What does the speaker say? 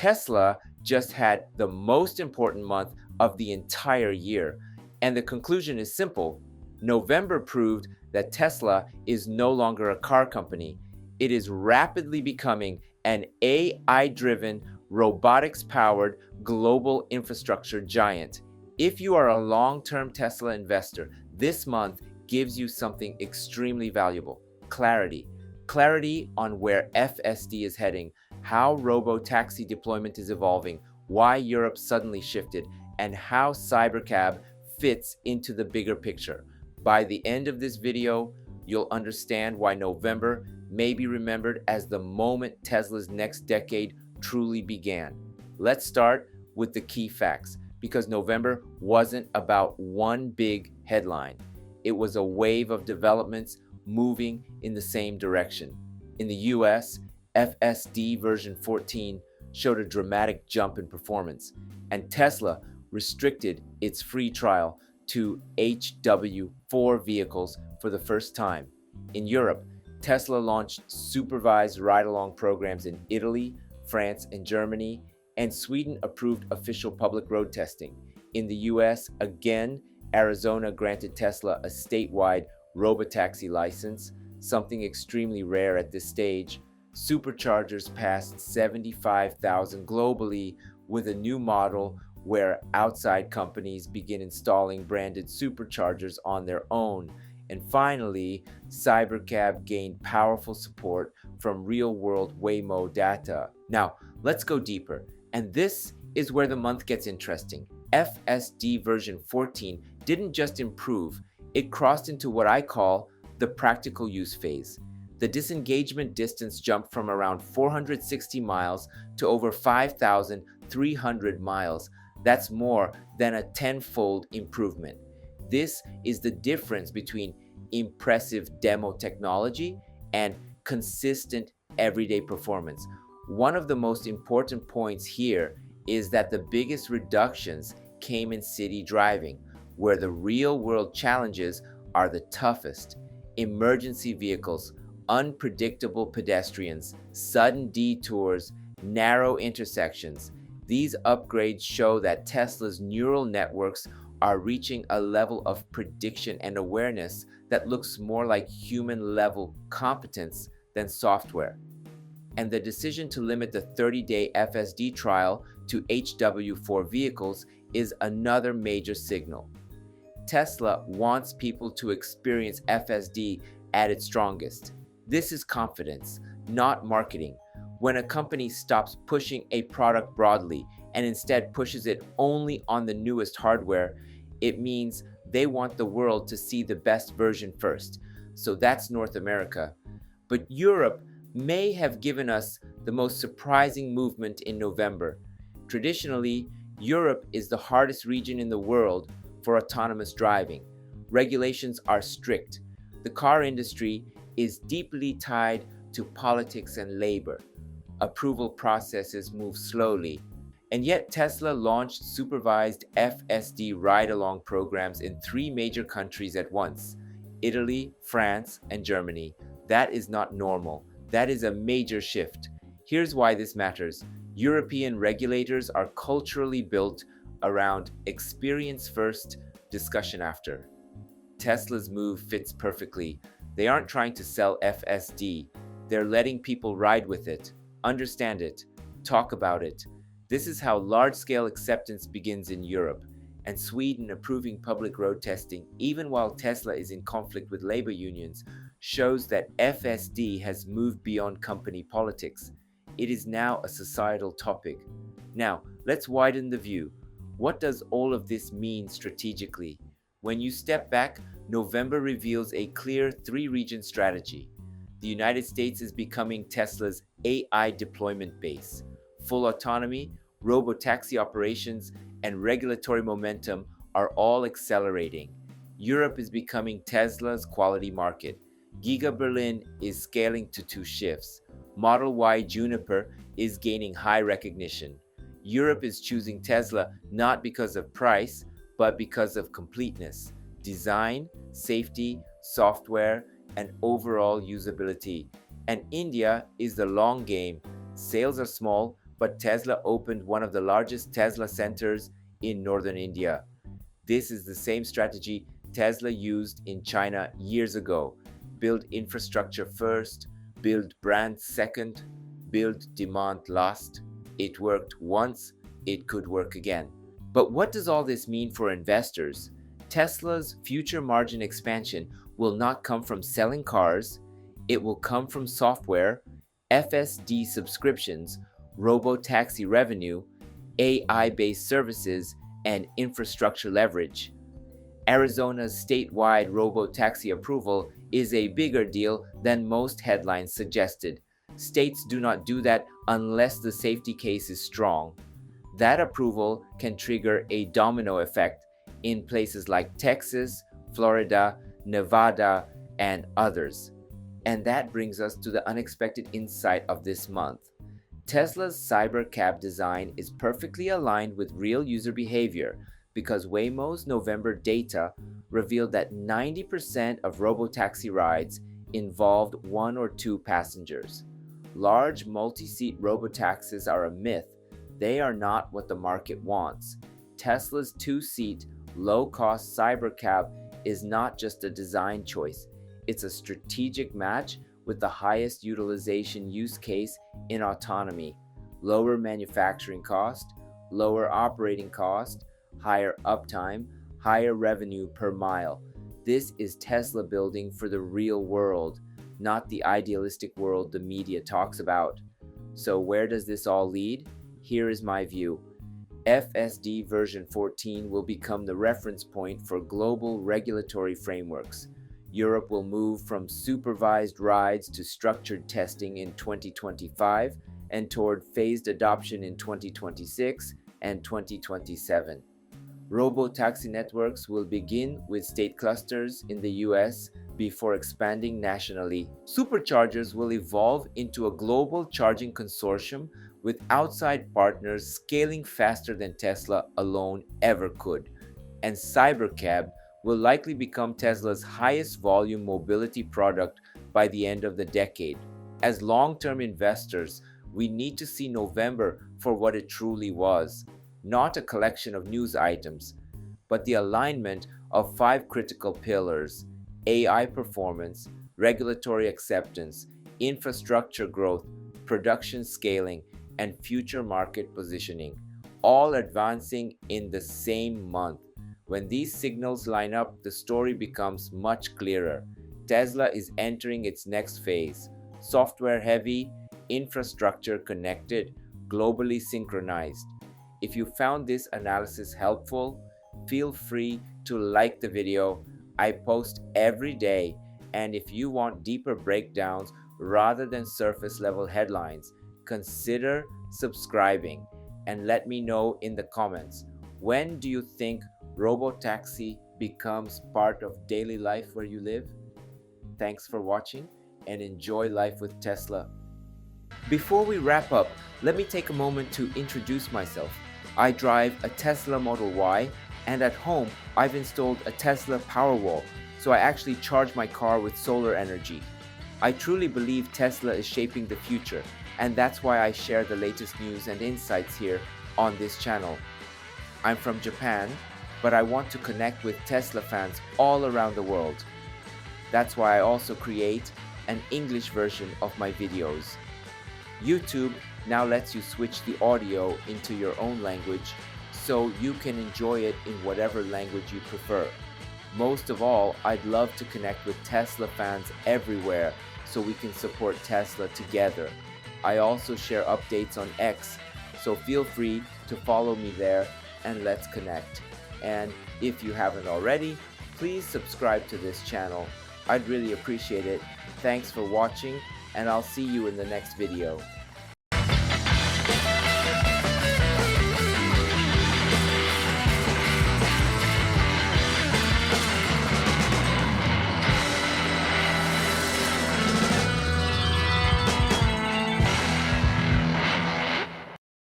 Tesla just had the most important month of the entire year. And the conclusion is simple. November proved that Tesla is no longer a car company. It is rapidly becoming an AI-driven, robotics-powered global infrastructure giant. If you are a long-term Tesla investor, this month gives you something extremely valuable: clarity. Clarity on where FSD is heading, how Robotaxi deployment is evolving, why Europe suddenly shifted, and how Cybercab fits into the bigger picture. By the end of this video, you'll understand why November may be remembered as the moment Tesla's next decade truly began. Let's start with the key facts, because November wasn't about one big headline. It was a wave of developments moving in the same direction. In the US, FSD version 14 showed a dramatic jump in performance, and Tesla restricted its free trial to HW4 vehicles for the first time. In Europe, Tesla launched supervised ride-along programs in Italy, France, and Germany, and Sweden approved official public road testing. In the US, again, Arizona granted Tesla a statewide Robotaxi license, something extremely rare at this stage. Superchargers passed 75,000 globally, with a new model where outside companies begin installing branded superchargers on their own. And finally, Cybercab gained powerful support from real-world Waymo data. Now, let's go deeper. And this is where the month gets interesting. FSD version 14 didn't just improve, it crossed into what I call the practical use phase. The disengagement distance jumped from around 460 miles to over 5,300 miles. That's more than a tenfold improvement. This is the difference between impressive demo technology and consistent everyday performance. One of the most important points here is that the biggest reductions came in city driving, where the real-world challenges are the toughest. Emergency vehicles, unpredictable pedestrians, sudden detours, narrow intersections. These upgrades show that Tesla's neural networks are reaching a level of prediction and awareness that looks more like human-level competence than software. And the decision to limit the 30-day FSD trial to HW4 vehicles is another major signal. Tesla wants people to experience FSD at its strongest. This is confidence, not marketing. When a company stops pushing a product broadly and instead pushes it only on the newest hardware, it means they want the world to see the best version first. So that's North America. But Europe may have given us the most surprising movement in November. Traditionally, Europe is the hardest region in the world for autonomous driving. Regulations are strict. The car industry is deeply tied to politics and labor. Approval processes move slowly. And yet Tesla launched supervised FSD ride-along programs in 3 major countries at once: Italy, France, and Germany. That is not normal. That is a major shift. Here's why this matters. European regulators are culturally built around experience first, discussion after. Tesla's move fits perfectly. They aren't trying to sell FSD. They're letting people ride with it, understand it, talk about it. This is how large-scale acceptance begins in Europe, and Sweden approving public road testing even while Tesla is in conflict with labor unions shows that FSD has moved beyond company politics. It is now a societal topic. Now, let's widen the view. What does all of this mean strategically? When you step back, November reveals a clear 3-region strategy. The United States is becoming Tesla's AI deployment base. Full autonomy, robotaxi operations, and regulatory momentum are all accelerating. Europe is becoming Tesla's quality market. Giga Berlin is scaling to 2 shifts. Model Y Juniper is gaining high recognition. Europe is choosing Tesla not because of price, but because of completeness, design, safety, software, and overall usability. And India is the long game. Sales are small, but Tesla opened one of the largest Tesla centers in northern India. This is the same strategy Tesla used in China years ago. Build infrastructure first, build brand second, build demand last. It worked once, it could work again. But what does all this mean for investors? Tesla's future margin expansion will not come from selling cars, it will come from software, FSD subscriptions, Robotaxi revenue, AI-based services, and infrastructure leverage. Arizona's statewide Robotaxi approval is a bigger deal than most headlines suggested. States do not do that unless the safety case is strong. That approval can trigger a domino effect in places like Texas, Florida, Nevada, and others. And that brings us to the unexpected insight of this month. Tesla's Cybercab design is perfectly aligned with real user behavior because Waymo's November data revealed that 90% of Robotaxi rides involved one or two passengers. Large multi-seat Robotaxis are a myth. They are not what the market wants. Tesla's two-seat, low-cost Cybercab is not just a design choice. It's a strategic match with the highest utilization use case in autonomy. Lower manufacturing cost, lower operating cost, higher uptime, higher revenue per mile. This is Tesla building for the real world, not the idealistic world the media talks about. So where does this all lead? Here is my view. FSD version 14 will become the reference point for global regulatory frameworks. Europe will move from supervised rides to structured testing in 2025 and toward phased adoption in 2026 and 2027. Robotaxi networks will begin with state clusters in the US before expanding nationally. Superchargers will evolve into a global charging consortium with outside partners scaling faster than Tesla alone ever could. And Cybercab will likely become Tesla's highest volume mobility product by the end of the decade. As long-term investors, we need to see November for what it truly was. Not a collection of news items, but the alignment of 5 critical pillars: AI performance, regulatory acceptance, infrastructure growth, production scaling, and future market positioning, all advancing in the same month. When these signals line up, the story becomes much clearer. Tesla is entering its next phase: software heavy, infrastructure connected, globally synchronized. If you found this analysis helpful, feel free to like the video. I post every day, and if you want deeper breakdowns rather than surface level headlines, consider subscribing and let me know in the comments, when do you think Robotaxi becomes part of daily life where you live? Thanks for watching and enjoy life with Tesla. Before we wrap up, let me take a moment to introduce myself. I drive a Tesla Model Y, and at home I've installed a Tesla Powerwall, so I actually charge my car with solar energy. I truly believe Tesla is shaping the future, and that's why I share the latest news and insights here on this channel. I'm from Japan, but I want to connect with Tesla fans all around the world. That's why I also create an English version of my videos. YouTube now lets you switch the audio into your own language, so you can enjoy it in whatever language you prefer. Most of all, I'd love to connect with Tesla fans everywhere so we can support Tesla together. I also share updates on X, so feel free to follow me there and let's connect. And if you haven't already, please subscribe to this channel. I'd really appreciate it. Thanks for watching, and I'll see you in the next video.